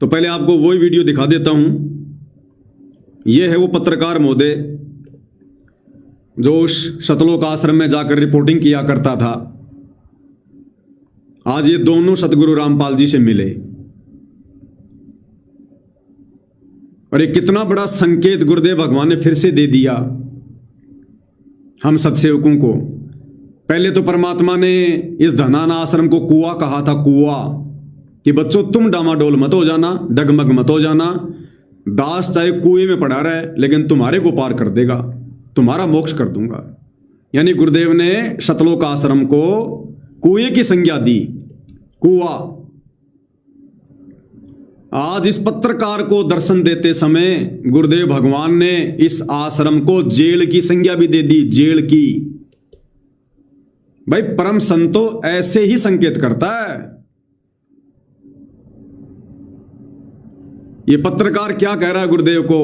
तो पहले आपको वही वीडियो दिखा देता हूं। यह है वो पत्रकार महोदय जो उस सतलोक आश्रम में जाकर रिपोर्टिंग किया करता था। आज ये दोनों सतगुरु रामपाल जी से मिले और ये कितना बड़ा संकेत गुरुदेव भगवान ने फिर से दे दिया हम सत्सेवकों को। पहले तो परमात्मा ने इस धनाना आश्रम को कुआं कहा था, कुआं, कि बच्चों तुम डामाडोल मत हो जाना, डगमग मत हो जाना। दास चाहे कुएं में पड़ा रहे लेकिन तुम्हारे को पार कर देगा, तुम्हारा मोक्ष कर दूंगा। यानी गुरुदेव ने सतलोक आश्रम को कुएं की संज्ञा दी, कुआं। आज इस पत्रकार को दर्शन देते समय गुरुदेव भगवान ने इस आश्रम को जेल की संज्ञा भी दे दी, जेल की। भाई परम संतो ऐसे ही संकेत करता है। ये पत्रकार क्या कह रहा है गुरुदेव को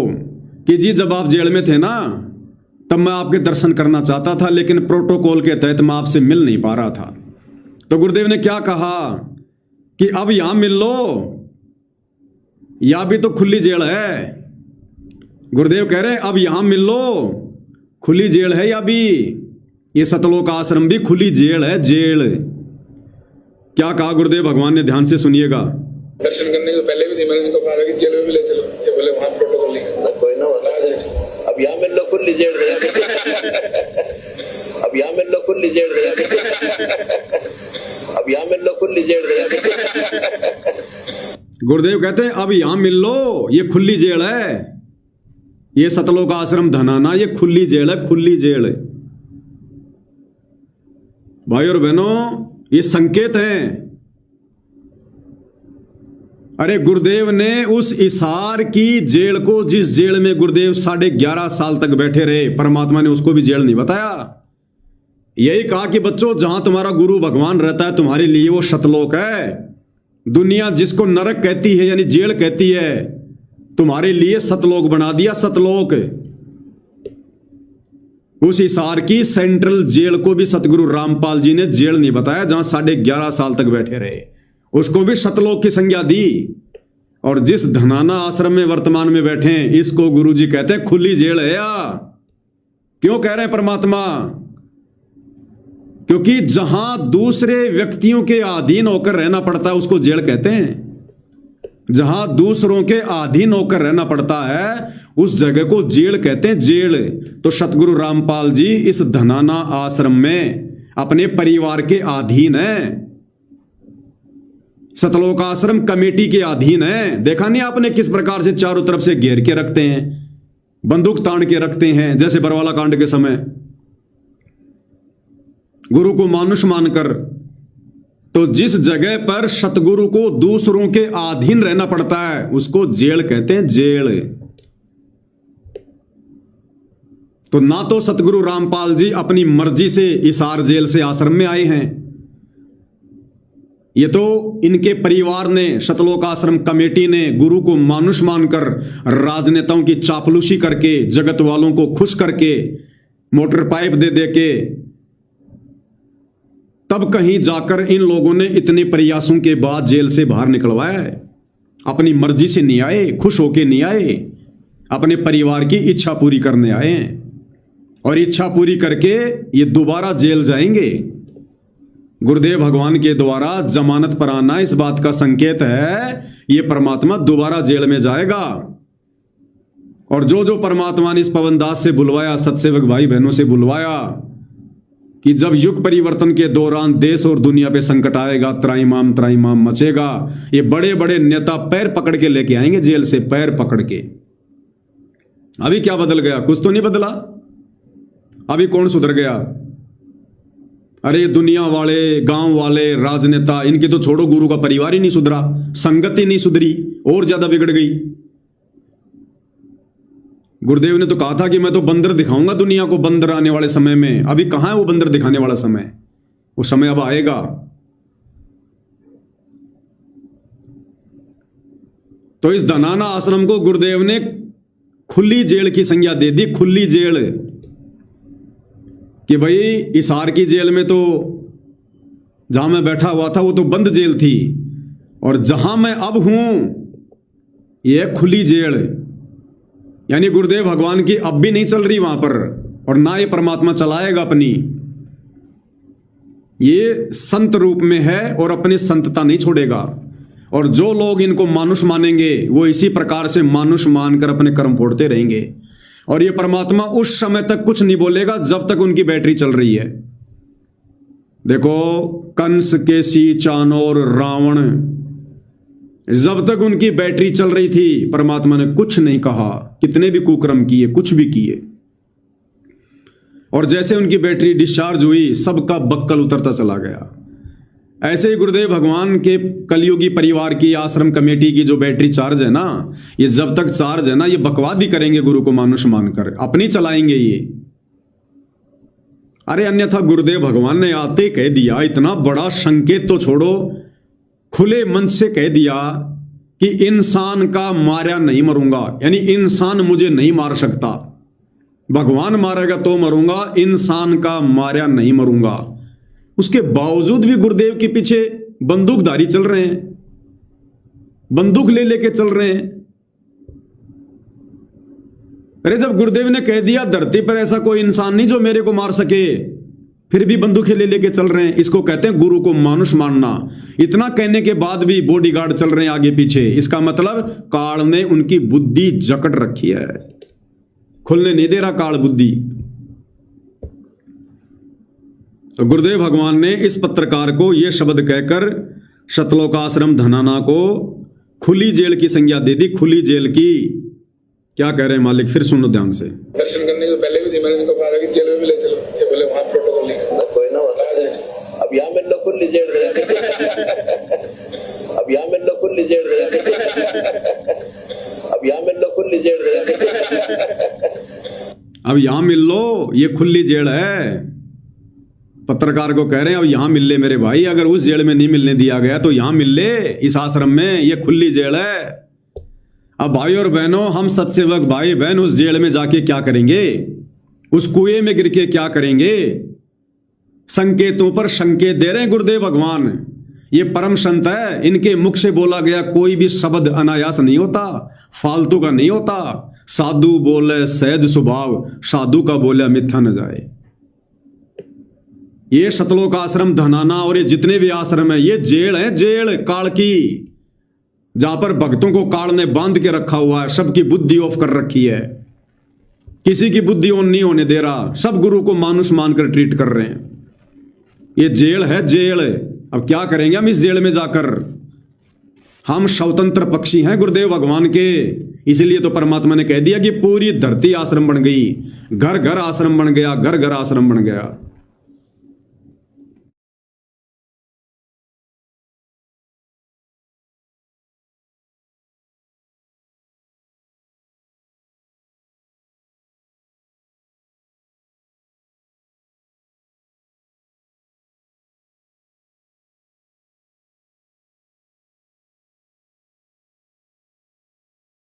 कि जी जब आप जेल में थे ना तब मैं आपके दर्शन करना चाहता था, लेकिन प्रोटोकॉल के तहत मैं आपसे मिल नहीं पा रहा था। तो गुरुदेव ने क्या कहा कि अब यहां मिल लो, या भी तो खुली जेल है। गुरुदेव कह रहे अब यहां मिल लो, खुली जेल है या भी। ये सतलोक आश्रम भी खुली जेल है, जेल। क्या कहा गुरुदेव भगवान ने, ध्यान से सुनिएगा। दर्शन करने के पहले भी थी, मैंने उनको कहा कि जेल में भी ले चलो, ये बोले वहां प्रोटोकॉल नहीं है। कोई ना, अब यहाँ मिल लो, खुली जेल गया। अब यहाँ मिल लो, खुली जेल गया। अब यहाँ मिल लो, खुली जेल गया। गुरुदेव कहते हैं अब यहां मिल लो, ये खुली जेल है। ये सतलोक आश्रम धनाना ये खुली जेल है, खुली जेल। भाई और बहनों ये संकेत हैं। अरे गुरुदेव ने उस इसार की जेल को, जिस जेल में गुरुदेव 11.5 साल तक बैठे रहे, परमात्मा ने उसको भी जेल नहीं बताया। यही कहा कि बच्चों जहां तुम्हारा गुरु भगवान रहता है तुम्हारे लिए वो सतलोक है। दुनिया जिसको नरक कहती है यानी जेल कहती है, तुम्हारे लिए सतलोक बना दिया, सतलोक। उस हिसार की सेंट्रल जेल को भी सतगुरु रामपाल जी ने जेल नहीं बताया, जहां 11.5 साल तक बैठे रहे, उसको भी सतलोक की संज्ञा दी। और जिस धनाना आश्रम में वर्तमान में बैठे हैं इसको गुरु जी कहते हैं खुली जेल है। या क्यों कह रहे हैं परमात्मा? क्योंकि जहां दूसरे व्यक्तियों के अधीन होकर रहना पड़ता है उसको जेल कहते हैं। जहां दूसरों के अधीन होकर रहना पड़ता है उस जगह को जेल कहते हैं, जेल। तो सतगुरु रामपाल जी इस धनाना आश्रम में अपने परिवार के अधीन है, सतलोक आश्रम कमेटी के अधीन है। देखा नहीं आपने किस प्रकार से चारों तरफ से घेर के रखते हैं, बंदूक तान के रखते हैं, जैसे बरवाला कांड के समय गुरु को मानुष मानकर। तो जिस जगह पर सतगुरु को दूसरों के अधीन रहना पड़ता है उसको जेल कहते हैं, जेल। तो ना तो सतगुरु रामपाल जी अपनी मर्जी से इसार जेल से आश्रम में आए हैं, ये तो इनके परिवार ने, सतलोक आश्रम कमेटी ने गुरु को मानुष मानकर, राजनेताओं की चापलूसी करके, जगत वालों को खुश करके, मोटर पाइप दे दे के, तब कहीं जाकर इन लोगों ने इतने प्रयासों के बाद जेल से बाहर निकलवाया है। अपनी मर्जी से नहीं आए, खुश होके नहीं आए, अपने परिवार की इच्छा पूरी करने आए हैं। और इच्छा पूरी करके ये दोबारा जेल जाएंगे। गुरुदेव भगवान के द्वारा जमानत पर आना इस बात का संकेत है ये परमात्मा दोबारा जेल में जाएगा। और जो जो परमात्मा ने इस पवनदास से बुलवाया, सत्सेवक भाई बहनों से बुलवाया कि जब युग परिवर्तन के दौरान देश और दुनिया पे संकट आएगा, त्राईमाम त्राईमाम मचेगा, ये बड़े बड़े नेता पैर पकड़ के लेके आएंगे जेल से, पैर पकड़ के। अभी क्या बदल गया? कुछ तो नहीं बदला। अभी कौन सुधर गया? अरे दुनिया वाले, गांव वाले, राजनेता, इनके तो छोड़ो, गुरु का परिवार ही नहीं सुधरा, संगत ही नहीं सुधरी, और ज्यादा बिगड़ गई। गुरुदेव ने तो कहा था कि मैं तो बंदर दिखाऊंगा दुनिया को, बंदर आने वाले समय में। अभी कहां है वो बंदर दिखाने वाला समय? वो समय अब आएगा। तो इस धनाना आश्रम को गुरुदेव ने खुली जेल की संज्ञा दे दी, खुली जेल। कि भाई इसार की जेल में तो जहां मैं बैठा हुआ था वो तो बंद जेल थी, और जहां मैं अब हूं यह खुली जेल, यानी गुरुदेव भगवान की अब भी नहीं चल रही वहां पर, और ना ये परमात्मा चलाएगा अपनी। ये संत रूप में है और अपनी संतता नहीं छोड़ेगा। और जो लोग इनको मानुष मानेंगे वो इसी प्रकार से मानुष मानकर अपने कर्म फोड़ते रहेंगे। और ये परमात्मा उस समय तक कुछ नहीं बोलेगा जब तक उनकी बैटरी चल रही है। देखो, कंस, केसी, चाणोर, रावण, जब तक उनकी बैटरी चल रही थी परमात्मा ने कुछ नहीं कहा, कितने भी कुकर्म किए, कुछ भी किए। और जैसे उनकी बैटरी डिस्चार्ज हुई, सबका बक्कल उतरता चला गया। ऐसे ही गुरुदेव भगवान के कलयुगी परिवार की, आश्रम कमेटी की जो बैटरी चार्ज है ना, ये जब तक चार्ज है ना, ये बकवाद ही करेंगे गुरु को मानुष मानकर, अपनी चलाएंगे ये। अरे अन्यथा गुरुदेव भगवान ने आते कह दिया, इतना बड़ा संकेत तो छोड़ो, खुले मन से कह दिया कि इंसान का मारा नहीं मरूंगा, यानी इंसान मुझे नहीं मार सकता। भगवान मारेगा तो मरूंगा, इंसान का मारा नहीं मरूंगा। उसके बावजूद भी गुरुदेव के पीछे बंदूकधारी चल रहे हैं, बंदूक ले लेके चल रहे हैं। अरे जब गुरुदेव ने कह दिया धरती पर ऐसा कोई इंसान नहीं जो मेरे को मार सके, फिर भी बंदूकें ले लेके चल रहे हैं। इसको कहते हैं गुरु को मानुष मानना। इतना कहने के बाद भी बॉडीगार्ड चल रहे हैं आगे पीछे, इसका मतलब काल ने उनकी बुद्धि जकड़ रखी है, खुलने नहीं दे रहा काल बुद्धि। तो गुरुदेव भगवान ने इस पत्रकार को यह शब्द कहकर शतलोकाश्रम धनाना को खुली जेल की संज्ञा दे दी, खुली जेल की। क्या कह रहे हैं मालिक, फिर सुनो ध्यान से। दर्शन करने के पहले भी मैंने इनको कहा कि जेल में भी ले चलो, ये बोले वहां प्रोटोकॉल नहीं। कोई ना अब यहाँ मिल लो खुली जेल, अब यहाँ मिल लो खुली जेल, अब यहाँ मिल लो खुली जेल, अब यहां मिल लो, ये खुली जेल है। पत्रकार को कह रहे हैं अब यहां मिल ले मेरे भाई, अगर उस जेल में नहीं मिलने दिया गया तो यहां मिल ले, इस आश्रम में, ये खुली जेल है। अब भाई और बहनों, हम सत्सेवक भाई बहन उस जेल में जाके क्या करेंगे, उस कुएं में गिर के क्या करेंगे? संकेतों पर संकेत दे रहे हैं गुरुदेव भगवान। ये परम संत है, इनके मुख से बोला गया कोई भी शब्द अनायास नहीं होता, फालतू का नहीं होता। साधु बोले सहज स्वभाव, साधु का बोले मिथ्या न जाए। ये शतलोक आश्रम धनाना और ये जितने भी आश्रम है, ये जेल है, जेल काल की, जहां पर भक्तों को काल ने बांध के रखा हुआ है, सबकी बुद्धि ऑफ कर रखी है, किसी की बुद्धि ऑन नहीं होने दे रहा, सब गुरु को मानुष मानकर ट्रीट कर रहे हैं। ये जेल है, जेल। अब क्या करेंगे हम इस जेल में जाकर? हम स्वतंत्र पक्षी हैं गुरुदेव भगवान के, इसलिए तो परमात्मा ने कह दिया कि पूरी धरती आश्रम बन गई, घर घर आश्रम बन गया, घर घर आश्रम बन गया।